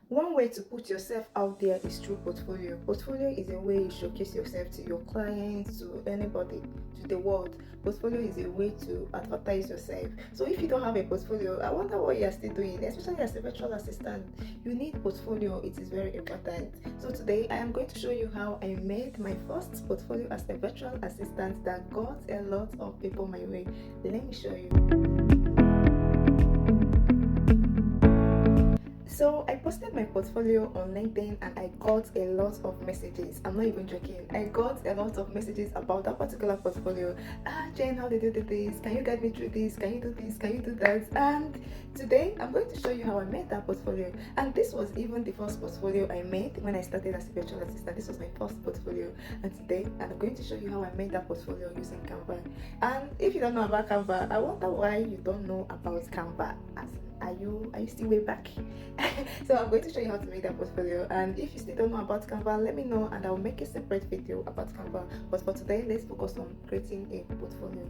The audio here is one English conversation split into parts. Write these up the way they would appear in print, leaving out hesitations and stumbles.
One way to put yourself out there is through portfolio. Portfolio is a way you showcase yourself to your clients, to anybody, to the world. Portfolio is a way to advertise yourself. So if you don't have a portfolio, I wonder what you are still doing, especially as a virtual assistant. You need portfolio, it is very important. So today I am going to show you how I made my first portfolio as a virtual assistant that got a lot of people my way. Let me show you. So I posted my portfolio on LinkedIn and I got a lot of messages. I'm not even joking. I got a lot of messages about that particular portfolio. Jane, how did you do this? Can you guide me through this? Can you do this? Can you do that? And today I'm going to show you how I made that portfolio. And this was even the first portfolio I made when I started as a virtual assistant. This was my first portfolio. And today I'm going to show you how I made that portfolio using Canva. And if you don't know about Canva, I wonder why you don't know about Canva. Are you still way back? So I'm going to show you how to make that portfolio, and if you still don't know about Canva, let me know and I'll make a separate video about Canva. But for today, let's focus on creating a portfolio.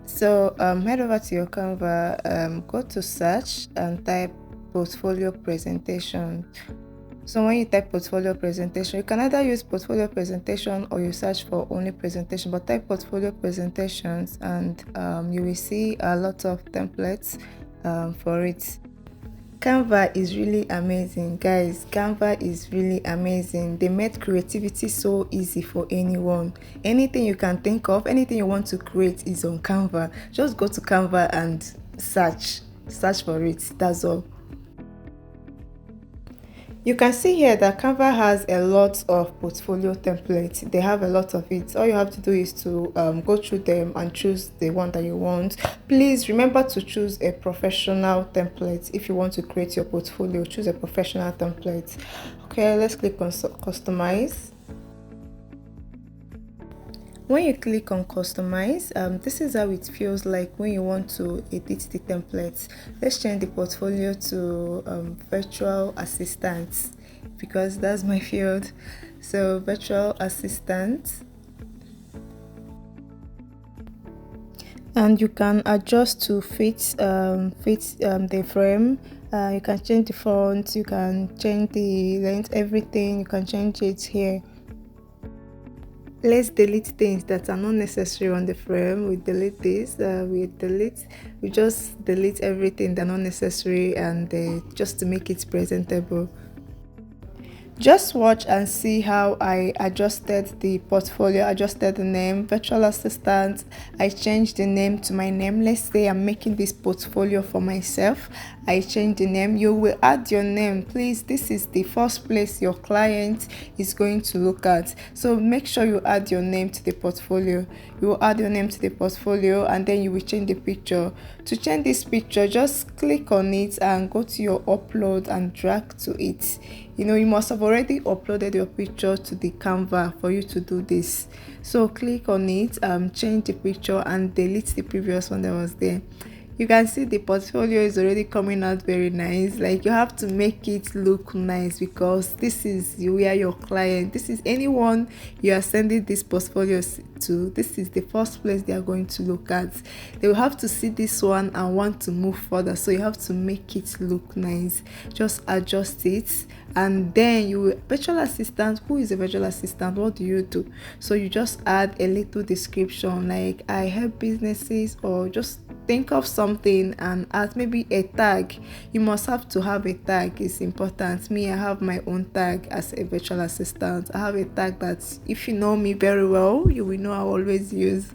So head over to your Canva, go to search and type portfolio presentation. So when you type portfolio presentation, you can either use portfolio presentation or you search for only presentation, but type portfolio presentations and you will see a lot of templates for it. Canva is really amazing, guys. Canva is really amazing. They made creativity so easy for anyone. Anything you can think of, anything you want to create is on Canva. Just go to Canva and search for it. That's all. You can see here that Canva has a lot of portfolio templates. They have a lot of it. All you have to do is to go through them and choose the one that you want. Please remember to choose a professional template. If you want to create your portfolio, choose a professional template. Okay, let's click on customize. When you click on customize, this is how it feels like when you want to edit the templates. Let's change the portfolio to virtual assistant because that's my field. So virtual assistant, and you can adjust to fit the frame. You can change the font, you can change the length, everything. You can change it here. Let's delete things that are not necessary on the frame. We delete this, we just delete everything that's not necessary, and just to make it presentable. Just watch and see how I adjusted the portfolio, adjusted the name, virtual assistant. I changed the name to my name. Let's say I'm making this portfolio for myself. I changed the name. You will add your name. Please, this is the first place your client is going to look at. So make sure you add your name to the portfolio. You will add your name to the portfolio and then you will change the picture. To change this picture, just click on it and go to your upload and drag to it. You must have already uploaded your picture to the Canva for you to do this. So click on it, change the picture and delete the previous one that was there. You can see the portfolio is already coming out very nice. Like, you have to make it look nice because this is where your client, this is anyone you are sending this portfolio to, this is the first place they are going to look at. They will have to see this one and want to move further, so you have to make it look nice. Just adjust it, and then virtual assistant, who is a virtual assistant, what do you do? So you just add a little description like I help businesses, or just think of something and add maybe a tag. You must have to have a tag. It's important. Me, I have my own tag as a virtual assistant. I have a tag that if you know me very well, you will know I always use.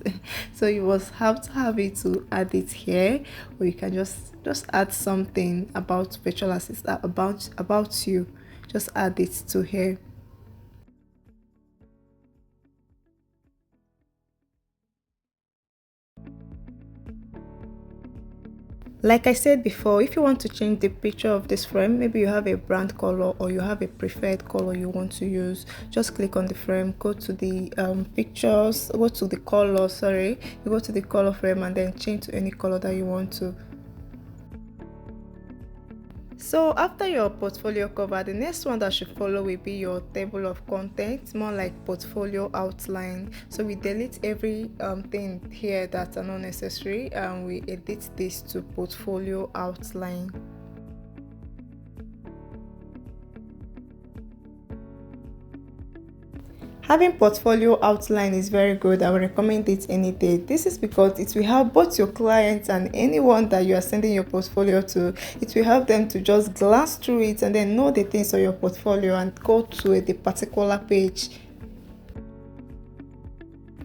So you must have to have it to add it here, or you can just add something about virtual assistant, about you. Just add it to here. Like I said before, if you want to change the picture of this frame, maybe you have a brand color or you have a preferred color you want to use, just click on the frame, go to the pictures, go to the color, sorry, you go to the color frame and then change to any color that you want to. So after your portfolio cover, the next one that should follow will be your table of contents, more like portfolio outline. So we delete every thing here that are not necessary and we edit this to portfolio outline. Having portfolio outline is very good. I would recommend it any day. This is because it will help both your clients and anyone that you are sending your portfolio to. It will help them to just glance through it and then know the things on your portfolio and go to the particular page.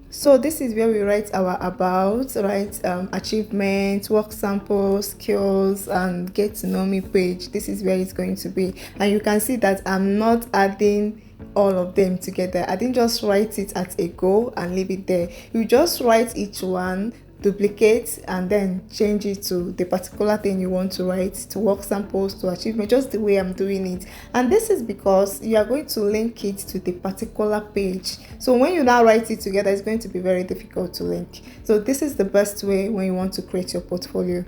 So this is where we write our about, write achievements, work samples, skills, and get to know me page. This is where it's going to be, and you can see that I'm not adding all of them together. I didn't just write it at a go and leave it there. You just write each one, duplicate, and then change it to the particular thing you want to write, to work samples, to achievement, just the way I'm doing it. And this is because you are going to link it to the particular page. So when you now write it together, it's going to be very difficult to link. So this is the best way when you want to create your portfolio.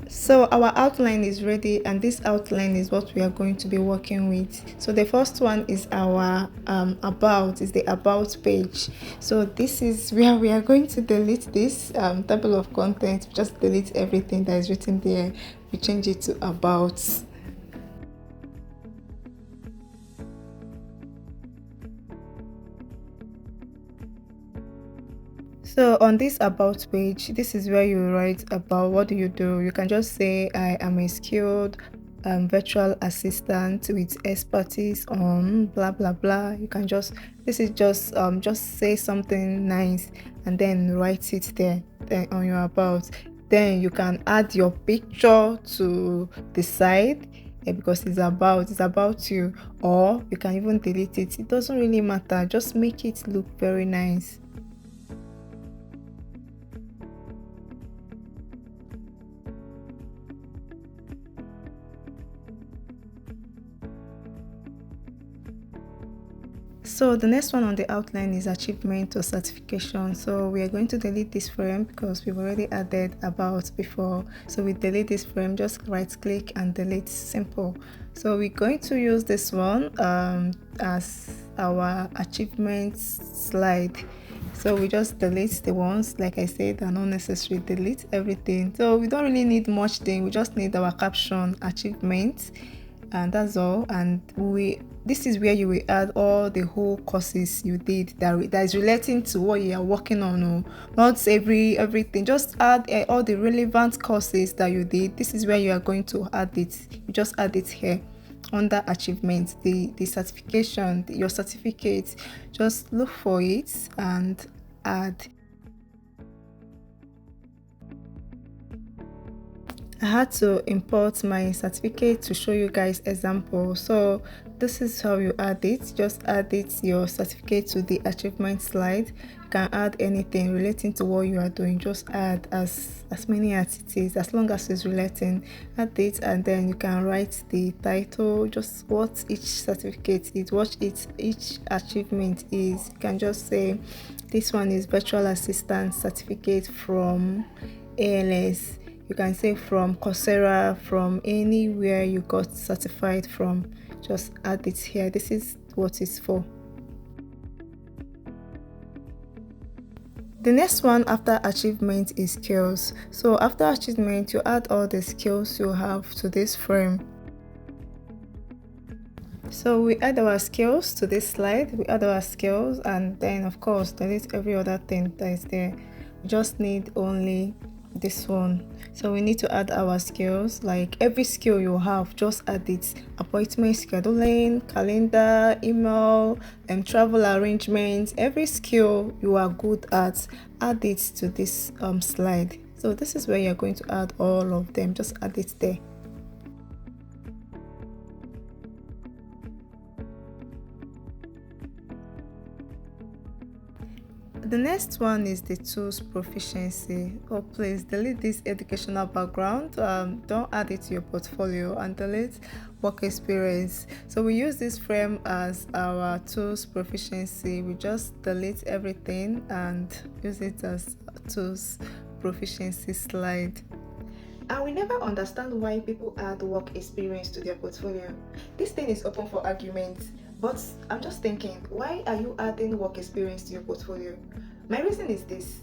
So our outline is ready, and this outline is what we are going to be working with. So the first one is our about, is the about page. So this is where we are going to delete this table of contents. Just delete everything that is written there. We change it to about. So on this about page, this is where you write about what do you do. You can just say I am a skilled virtual assistant with expertise on blah blah blah. You can just, this is just say something nice and then write it there, then on your about. Then you can add your picture to the side, because it's about you, or you can even delete it. It doesn't really matter, just make it look very nice. So the next one on the outline is achievement or certification. So we are going to delete this frame because we've already added about before. So we delete this frame, just right click and delete, simple. So we're going to use this one as our achievement slide. So we just delete the ones, like I said, are not necessary. Delete everything. So we don't really need much thing. We just need our caption, achievement, and that's all. And this is where you will add all the whole courses you did that is relating to what you are working on. Or not everything, just add all the relevant courses that you did. This is where you are going to add it. You just add it here under achievement, the certification, your certificate. Just look for it and add. I had to import my certificate to show you guys example. So this is how you add it. Just add it, your certificate, to the achievement slide. You can add anything relating to what you are doing. Just add as many as it is, as long as it's relating. Add it, and then you can write the title, just what each certificate is, what each achievement is. You can just say this one is virtual assistant certificate from ALS. You can say from Coursera, from anywhere you got certified from. Just add it here. This is what it's for. The next one after achievement is skills. So after achievement, you add all the skills you have to this frame. So we add our skills to this slide. We add our skills, and then of course delete every other thing that is there. We just need only this one. So we need to add our skills, like every skill you have, just add it. Appointment scheduling, calendar, email, and travel arrangements. Every skill you are good at, add it to this slide. So this is where you're going to add all of them. Just add it there. The next one is the tools proficiency. Oh, please delete this educational background. Don't add it to your portfolio, and delete work experience. So we use this frame as our tools proficiency. We just delete everything and use it as tools proficiency slide. I will never understand why people add work experience to their portfolio. This thing is open for argument, But I'm just thinking, why are you adding work experience to your portfolio? My reason is this: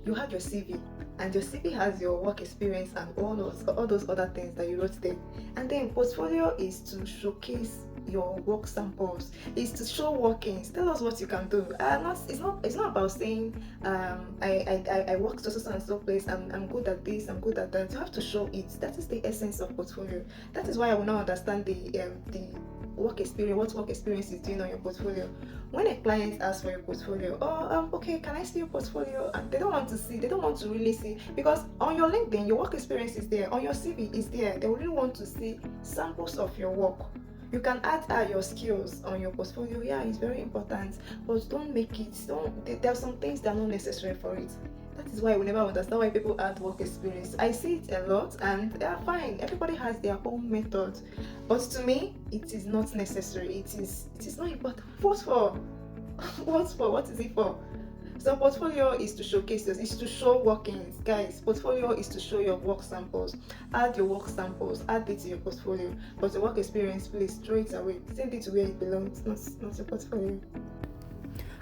you have your CV, and your CV has your work experience and all those other things that you wrote there. And then portfolio is to showcase your work samples, is to show workings. Tell us what you can do. It's not about saying I worked so and so place. I'm good at this, I'm good at that. You have to show it. That is the essence of portfolio. That is why I will now understand the work experience, what work experience is doing on your portfolio. When a client asks for your portfolio, okay, can I see your portfolio? And they don't want to see, they don't want to really see, because on your LinkedIn your work experience is there, on your CV is there. They really want to see samples of your work. You can add your skills on your portfolio. Yeah, it's very important, but don't make it, there are some things that are not necessary for it. That is why we never understand why people add work experience. I see it a lot, and they are fine. Everybody has their own method, but to me it is not necessary. It is not important. What for? What for? What is it for? So portfolio is to showcase this, is to show workings. Guys, portfolio is to show your work samples. Add your work samples, add it to your portfolio. But the work experience, please throw it away. Send it to where it belongs, not your portfolio.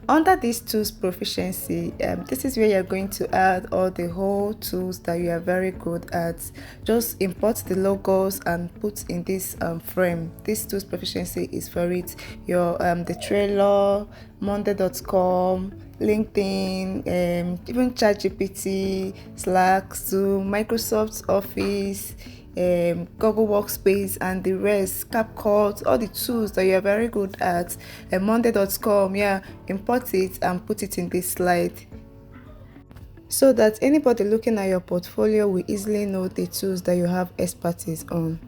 Under these tools proficiency, this is where you're going to add all the whole tools that you are very good at. Just import the logos and put in this frame. This tools proficiency is for it. Your the trailer, monday.com, LinkedIn, even ChatGPT, Slack, Zoom, Microsoft Office, Google Workspace, and the rest, CapCut, all the tools that you are very good at. Monday.com, yeah, import it and put it in this slide, so that anybody looking at your portfolio will easily know the tools that you have expertise on.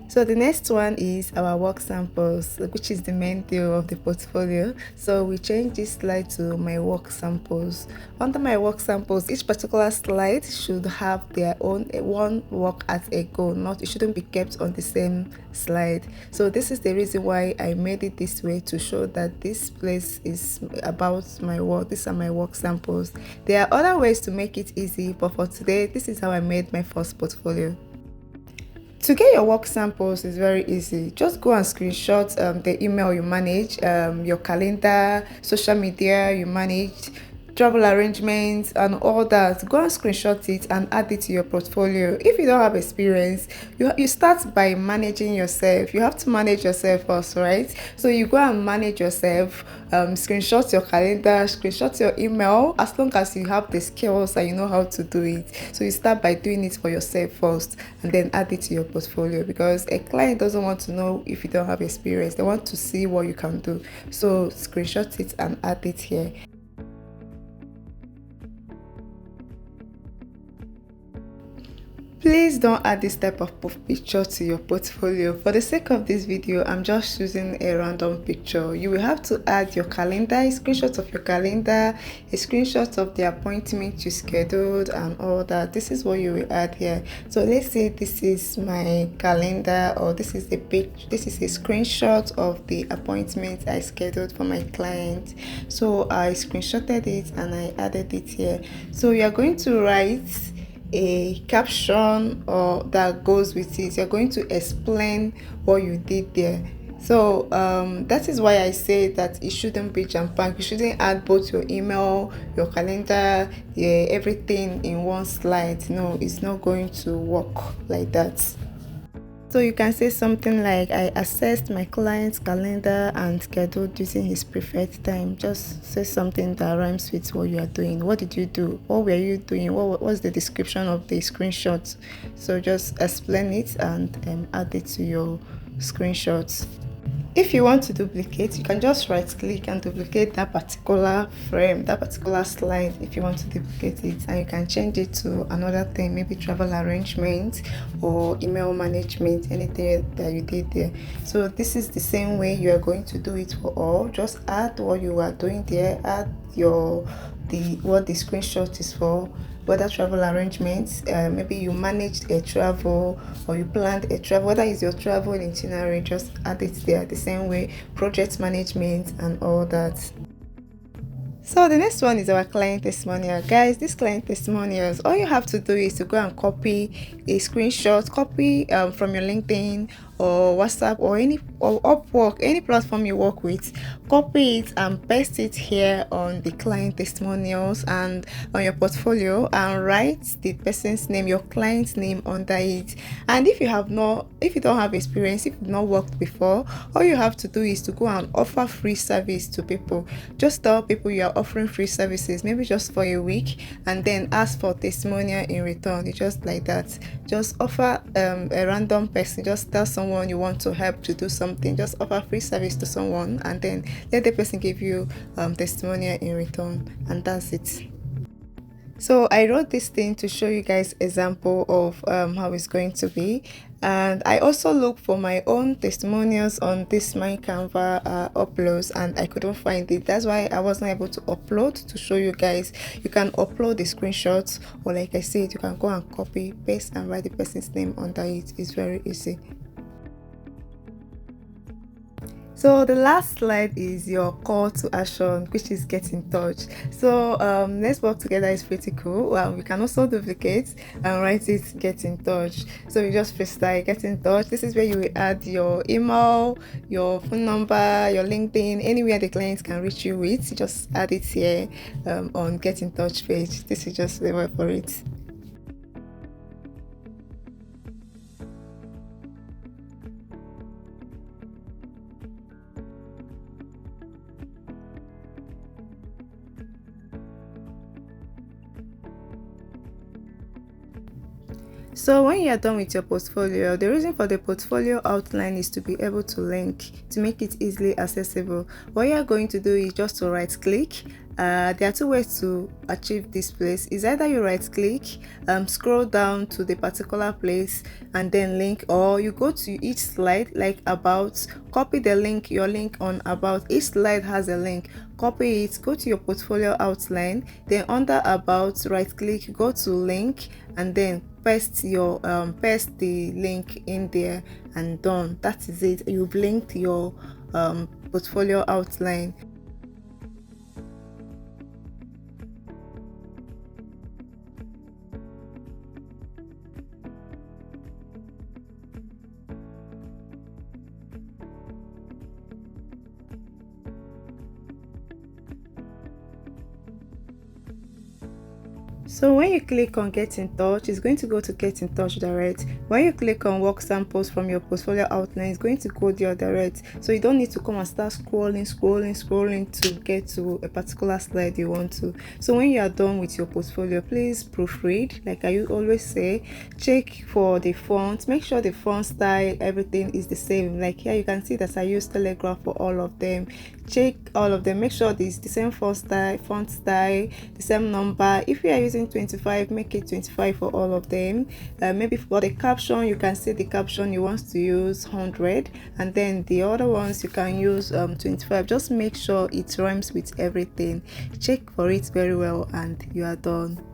So the next one is our work samples, which is the main deal of the portfolio. So we change this slide to my work samples. Under my work samples, each particular slide should have their own one work at a go. It shouldn't be kept on the same slide. So this is the reason why I made it this way, to show that this place is about my work. These are my work samples. There are other ways to make it easy, but for today, this is how I made my first portfolio. To get your work samples is very easy. Just go and screenshot the email you manage, your calendar, social media you manage, travel arrangements and all that. Go and screenshot it and add it to your portfolio. If you don't have experience, you start by managing yourself. You have to manage yourself first, right? So you go and manage yourself, screenshot your calendar, screenshot your email, as long as you have the skills and you know how to do it. So you start by doing it for yourself first and then add it to your portfolio, because a client doesn't want to know if you don't have experience. They want to see what you can do. So screenshot it and add it here. Please don't add this type of picture to your portfolio. For the sake of this video, I'm just choosing a random picture. You will have to add your calendar, a screenshot of your calendar, a screenshot of the appointment you scheduled and all that. This is what you will add here. So let's say this is my calendar, or this is a screenshot of the appointment I scheduled for my client. So I screenshotted it and I added it here. So you are going to write a caption or that goes with it. You're going to explain what you did there. So that is why I say that it shouldn't be jam-packed. You shouldn't add both your email, your calendar, everything in one slide. No, it's not going to work like that. So you can say something like, I accessed my client's calendar and scheduled using his preferred time. Just say something that rhymes with what you are doing. What did you do? What were you doing? What was the description of the screenshot? So just explain it and add it to your screenshots. If you want to duplicate, you can just right click and duplicate that particular frame, that particular slide if you want to duplicate it, and you can change it to another thing, maybe travel arrangement or email management, anything that you did there. So this is the same way you are going to do it for all. Just add what you are doing there, add what the screenshot is for, whether travel arrangements, maybe you managed a travel or you planned a travel, whether it's your travel itinerary, just add it there the same way, project management and all that. So the next one is our client testimonial. Guys, this client testimonials, all you have to do is to go and copy a screenshot, copy from your LinkedIn or WhatsApp or Upwork, any platform you work with. Copy it and paste it here on the client testimonials and on your portfolio, and write the person's name, your client's name under it. And if you don't have experience, if you've not worked before, all you have to do is to go and offer free service to people. Just tell people you are offering free services, maybe just for a week, and then ask for testimonial in return. You just like that. Just offer a random person, just tell someone you want to help to do something, just offer free service to someone, and then let the person give you testimonial in return, and that's it. So I wrote this thing to show you guys example of how it's going to be, and I also looked for my own testimonials on this my Canva uploads, and I couldn't find it. That's why I wasn't able to upload to show you guys. You can upload the screenshots, or like I said, you can go and copy, paste, and write the person's name under it. It's very easy. So the last slide is your call to action, which is get in touch. So let's work together is pretty cool. We can also duplicate and write it get in touch. So you just freestyle get in touch. This is where you will add your email, your phone number, your LinkedIn, anywhere the clients can reach you with. You just add it here on get in touch page. This is just the word for it. So when you are done with your portfolio, the reason for the portfolio outline is to be able to link, to make it easily accessible. What you are going to do is just to right click. There are two ways to achieve this place. Is either you right click, scroll down to the particular place and then link, or you go to each slide like about, copy the link, your link on about. Each slide has a link, copy it, go to your portfolio outline, then under about, right click, go to link, and then paste your paste the link in there, and done. That is it. You've linked your portfolio outline. So when you click on get in touch, it's going to go to get in touch direct. When you click on work samples from your portfolio outline, it's going to go there direct. So you don't need to come and start scrolling to get to a particular slide you want to. So when you are done with your portfolio, please proofread, like I always say. Check for the font, make sure the font style, everything is the same. Like here you can see that I use Telegraph for all of them. Check all of them, make sure it's the same font style, the same number. If you are using 25, make it 25 for all of them. Maybe for the caption, you can see the caption you want to use 100, and then the other ones you can use 25. Just make sure it rhymes with everything. Check for it very well, and you are done.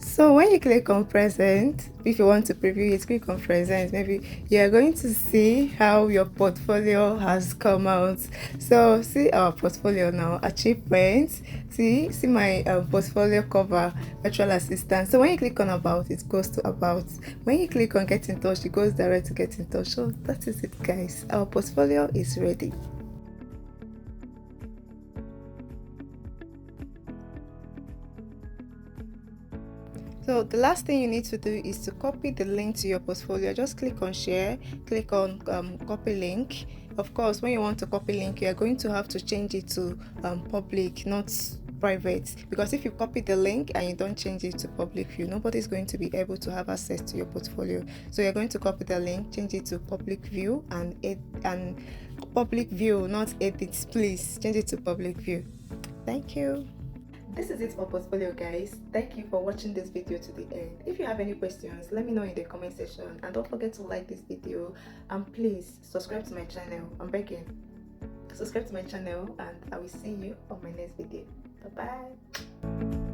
So when you click on present, if you want to preview it, click on present. Maybe you are going to see how your portfolio has come out. So see our portfolio now, achievements. See my portfolio cover, virtual assistant. So when you click on about, it goes to about. When you click on get in touch, it goes direct to get in touch. So that is it, guys. Our portfolio is ready. So the last thing you need to do is to copy the link to your portfolio. Just click on share, click on copy link. Of course, when you want to copy link, you are going to have to change it to public, not private, because if you copy the link and you don't change it to public view, nobody's going to be able to have access to your portfolio. So you're going to copy the link, change it to public view, and public view, not edit. Please change it to public view. Thank you. This is it for portfolio, guys. Thank you for watching this video to the end. If you have any questions, let me know in the comment section, and don't forget to like this video, and please subscribe to my channel. I'm begging, subscribe to my channel, and I will see you on my next video. Bye bye.